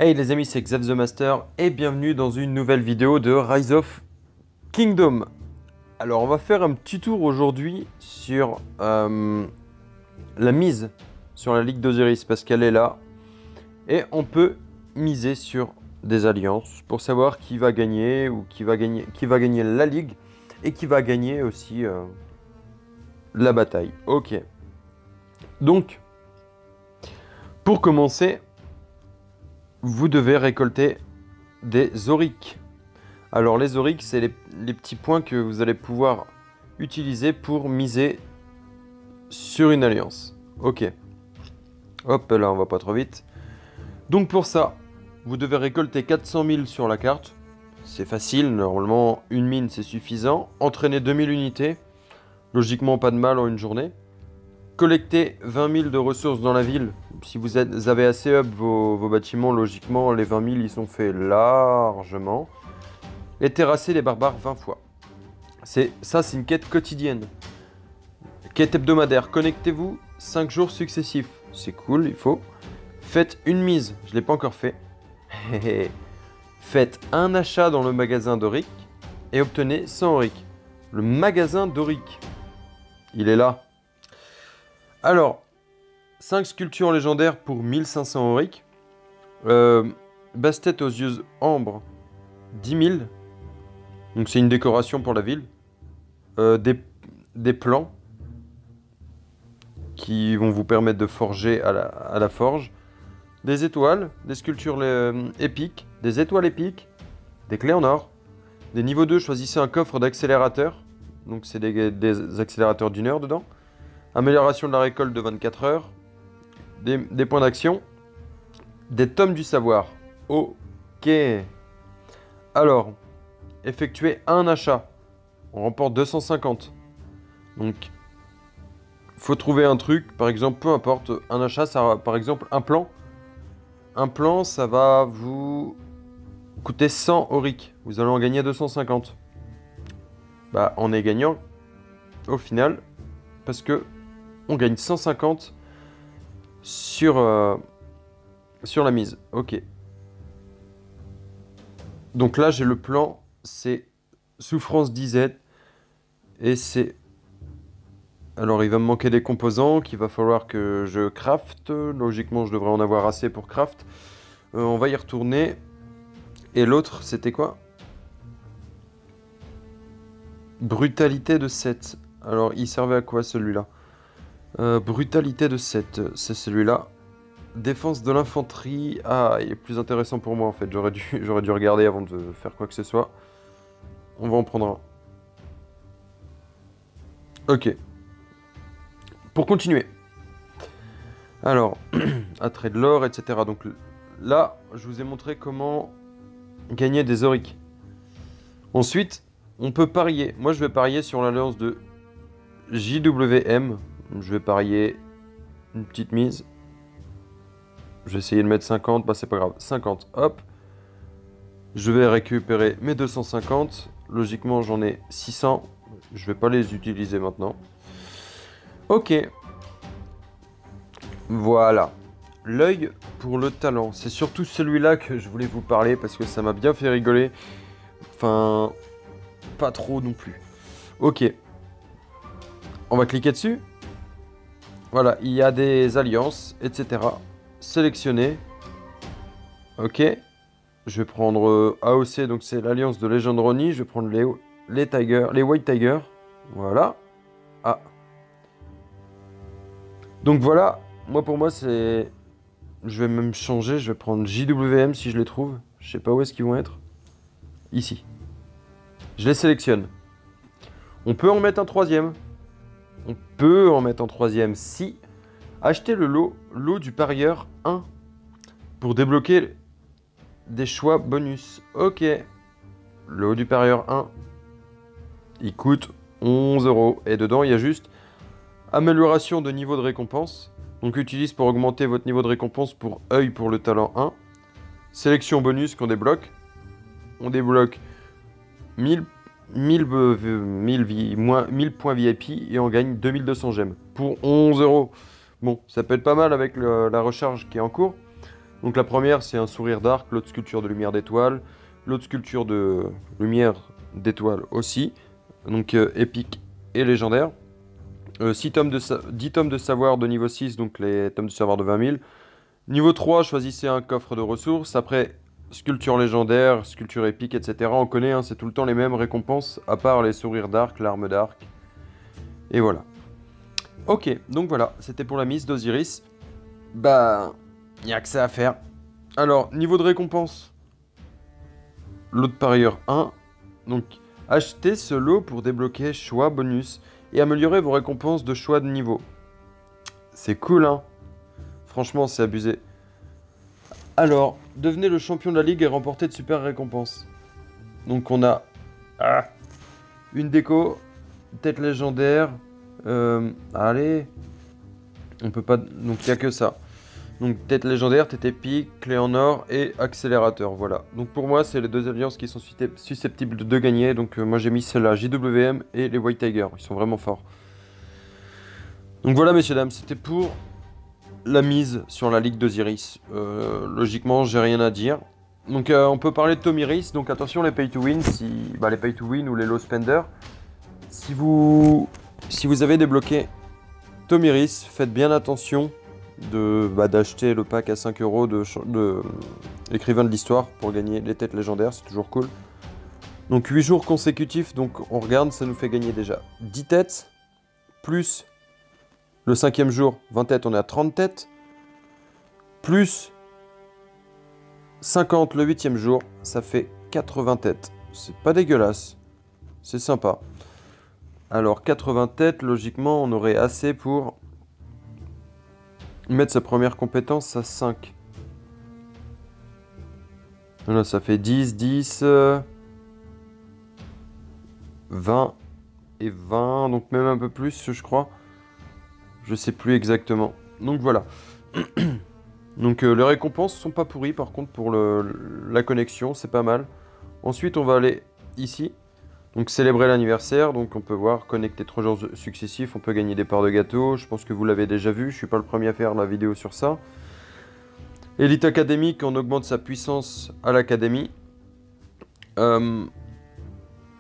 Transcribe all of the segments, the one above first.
Hey les amis, c'est Xav the Master et bienvenue dans une nouvelle vidéo de Rise of Kingdom. Alors on va faire un petit tour aujourd'hui sur la mise sur la Ligue d'Osiris parce qu'elle est là. Et on peut miser sur des alliances pour savoir qui va gagner ou qui va gagner la Ligue et qui va gagner aussi la bataille. Ok. Donc, pour commencer, vous devez récolter des auriques. Alors les auriques, c'est les petits points que vous allez pouvoir utiliser pour miser sur une alliance. Ok. Hop, là on va pas trop vite. Donc pour ça, vous devez récolter 400 000 sur la carte. C'est facile, normalement une mine c'est suffisant. Entraîner 2000 unités. Logiquement pas de mal en une journée. Collecter 20 000 de ressources dans la ville. Si vous avez assez up vos bâtiments, logiquement les 20 000 ils sont faits largement. Et terrasser les barbares 20 fois. C'est une quête quotidienne. Quête hebdomadaire. Connectez-vous 5 jours successifs. C'est cool, il faut. Faites une mise. Je ne l'ai pas encore fait. Faites un achat dans le magasin d'Auric et obtenez 100 Auric. Le magasin d'Auric. Il est là. Alors, 5 sculptures légendaires pour 1500 Auric. Basse-tête aux yeux ambre, 10 000. Donc c'est une décoration pour la ville. Des plans qui vont vous permettre de forger à la forge. Des étoiles, des sculptures épiques, des étoiles épiques, des clés en or. Des niveaux 2, choisissez un coffre d'accélérateur. Donc c'est des accélérateurs d'une heure dedans. Amélioration de la récolte de 24 heures. Des points d'action. Des tomes du savoir. Ok. Alors, effectuer un achat. On remporte 250. Donc, faut trouver un truc. Par exemple, peu importe. Un achat, ça, par exemple, un plan. Un plan, ça va vous coûter 100 auric. Vous allez en gagner 250. Bah, on est gagnant au final. Parce que on gagne 150 sur la mise. Ok. Donc là, j'ai le plan. C'est Souffrance d'IZ. Et c'est... Alors, il va me manquer des composants qu'il va falloir que je crafte. Logiquement, je devrais en avoir assez pour craft. On va y retourner. Et l'autre, c'était quoi? Brutalité de 7. Alors, il servait à quoi celui-là? Brutalité de 7, c'est celui-là. Défense de l'infanterie. Ah, il est plus intéressant pour moi en fait. J'aurais dû regarder avant de faire quoi que ce soit. On va en prendre un. Ok. Pour continuer. Alors, attrait de l'or, etc. Donc là, je vous ai montré comment gagner des auriques. Ensuite, on peut parier. Moi, je vais parier sur l'alliance de JWM. Je vais parier une petite mise. Je vais essayer de mettre 50. Bah, c'est pas grave. 50, hop. Je vais récupérer mes 250. Logiquement, j'en ai 600. Je vais pas les utiliser maintenant. Ok. Voilà. L'œil pour le talent. C'est surtout celui-là que je voulais vous parler parce que ça m'a bien fait rigoler. Enfin, pas trop non plus. Ok. On va cliquer dessus. Voilà, il y a des alliances, etc. Sélectionner. Ok. Je vais prendre AOC, donc c'est l'alliance de Legend Ronnie. Je vais prendre les Tigers, les White Tigers. Voilà. Ah. Donc voilà, moi pour moi c'est... Je vais même changer, je vais prendre JWM si je les trouve. Je sais pas où est-ce qu'ils vont être. Ici. Je les sélectionne. On peut en mettre un troisième. On peut en mettre un troisième si... Acheter le lot du parieur 1 pour débloquer des choix bonus. Ok. Le lot du parieur 1. Il coûte 11 €. Et dedans, il y a juste amélioration de niveau de récompense. Donc utilise pour augmenter votre niveau de récompense pour œil pour le talent 1. Sélection bonus qu'on débloque. On débloque 1000 points VIP et on gagne 2200 gemmes pour 11 €. Bon, ça peut être pas mal avec la recharge qui est en cours. Donc la première, c'est un sourire d'arc, l'autre sculpture de lumière d'étoile, l'autre sculpture de lumière d'étoile aussi, donc épique et légendaire. 10 tomes de savoir de niveau 6, donc les tomes de savoir de 20 000. Niveau 3, choisissez un coffre de ressources. Après, sculpture légendaire, sculpture épique, etc. On connaît, hein, c'est tout le temps les mêmes récompenses, à part les sourires d'arc, l'arme d'arc. Et voilà. Ok, donc voilà, c'était pour la mise d'Osiris. Bah, il n'y a que ça à faire. Alors, niveau de récompense. Lot de parieur 1. Donc, achetez ce lot pour débloquer choix bonus et améliorer vos récompenses de choix de niveau. C'est cool, hein? Franchement, c'est abusé. Alors, devenez le champion de la ligue et remportez de super récompenses. Donc, on a une déco, tête légendaire. Allez. On peut pas. Donc, il n'y a que ça. Donc, tête légendaire, tête épique, clé en or et accélérateur. Voilà. Donc, pour moi, c'est les deux alliances qui sont susceptibles de gagner. Donc, moi, j'ai mis celle-là, JWM et les White Tigers. Ils sont vraiment forts. Donc, voilà, messieurs, dames, c'était pour la mise sur la Ligue d'Osiris. Logiquement, j'ai rien à dire. Donc, on peut parler de Tomiris. Donc, attention, les pay to win, les pay to win ou les low spenders. Si vous avez débloqué Tomiris, faites bien attention d'acheter le pack à 5 € de écrivain de l'histoire pour gagner les têtes légendaires, c'est toujours cool. Donc 8 jours consécutifs, donc on regarde, ça nous fait gagner déjà 10 têtes, plus le 5e jour, 20 têtes, on est à 30 têtes, plus 50 le 8e jour, ça fait 80 têtes. C'est pas dégueulasse, c'est sympa. Alors 80 têtes, logiquement, on aurait assez pour mettre sa première compétence à 5. Là, ça fait 10, 10, 20 et 20, donc même un peu plus, je crois. Je sais plus exactement. Donc voilà. Donc les récompenses sont pas pourries, par contre, pour la connexion, c'est pas mal. Ensuite, on va aller ici. Donc célébrer l'anniversaire, donc on peut voir connecter 3 jours successifs, on peut gagner des parts de gâteau, je pense que vous l'avez déjà vu, je suis pas le premier à faire la vidéo sur ça. Élite académique, on augmente sa puissance à l'académie. Le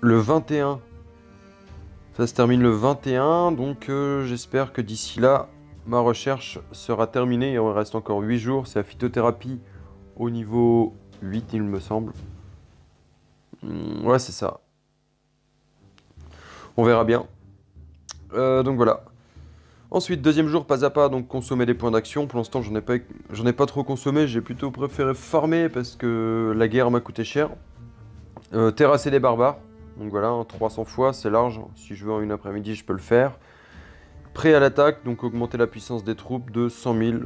21, ça se termine le 21, donc j'espère que d'ici là, ma recherche sera terminée, il reste encore 8 jours, c'est la phytothérapie au niveau 8 il me semble. Ouais c'est ça. On verra bien. Donc voilà. Ensuite, deuxième jour, pas à pas, donc consommer des points d'action. Pour l'instant, j'en ai pas trop consommé. J'ai plutôt préféré farmer parce que la guerre m'a coûté cher. Terrasser les barbares. Donc voilà, 300 fois, c'est large. Si je veux en une après-midi, je peux le faire. Prêt à l'attaque, donc augmenter la puissance des troupes de 100 000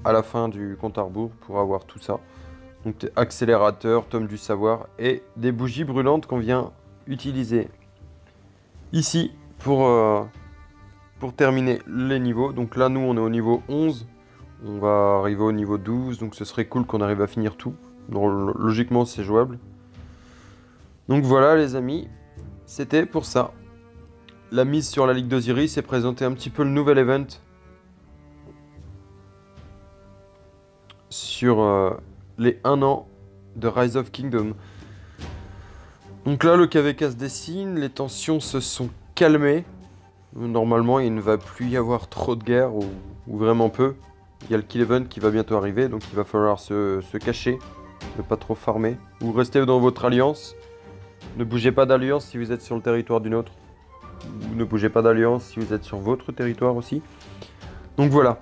à la fin du compte à rebours pour avoir tout ça. Donc accélérateur, tome du savoir et des bougies brûlantes qu'on vient utiliser ici pour terminer les niveaux. Donc là, nous, on est au niveau 11. On va arriver au niveau 12. Donc ce serait cool qu'on arrive à finir tout. Donc, logiquement, c'est jouable. Donc voilà, les amis. C'était pour ça. La mise sur la Ligue d'Osiris et présenter un petit peu le nouvel event sur les 1 an de Rise of Kingdom. Donc là, le KVK se dessine, les tensions se sont calmées. Normalement, il ne va plus y avoir trop de guerre, ou vraiment peu. Il y a le kill event qui va bientôt arriver, donc il va falloir se cacher, ne pas trop farmer, ou rester dans votre alliance. Ne bougez pas d'alliance si vous êtes sur le territoire d'une autre. Ou ne bougez pas d'alliance si vous êtes sur votre territoire aussi. Donc voilà,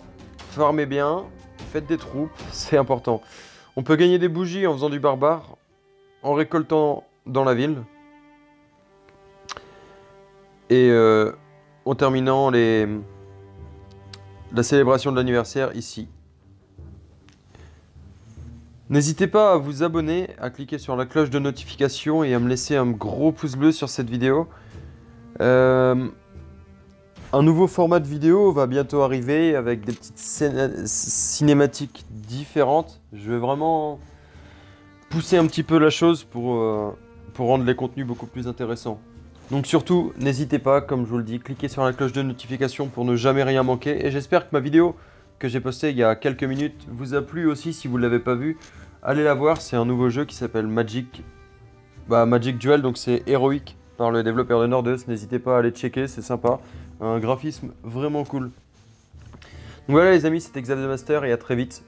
farmez bien, faites des troupes, c'est important. On peut gagner des bougies en faisant du barbare, en récoltant dans la ville. Et en terminant la célébration de l'anniversaire ici. N'hésitez pas à vous abonner, à cliquer sur la cloche de notification et à me laisser un gros pouce bleu sur cette vidéo. Un nouveau format de vidéo va bientôt arriver avec des petites cinématiques différentes. Je vais vraiment pousser un petit peu la chose pour rendre les contenus beaucoup plus intéressants. Donc surtout, n'hésitez pas, comme je vous le dis, cliquez sur la cloche de notification pour ne jamais rien manquer. Et j'espère que ma vidéo que j'ai posté il y a quelques minutes vous a plu aussi. Si vous ne l'avez pas vu, allez la voir. C'est un nouveau jeu qui s'appelle Magic Duel, donc c'est héroïque par le développeur de Nordeus. N'hésitez pas à aller checker, c'est sympa. Un graphisme vraiment cool. Donc voilà les amis, c'était Xav the Master et à très vite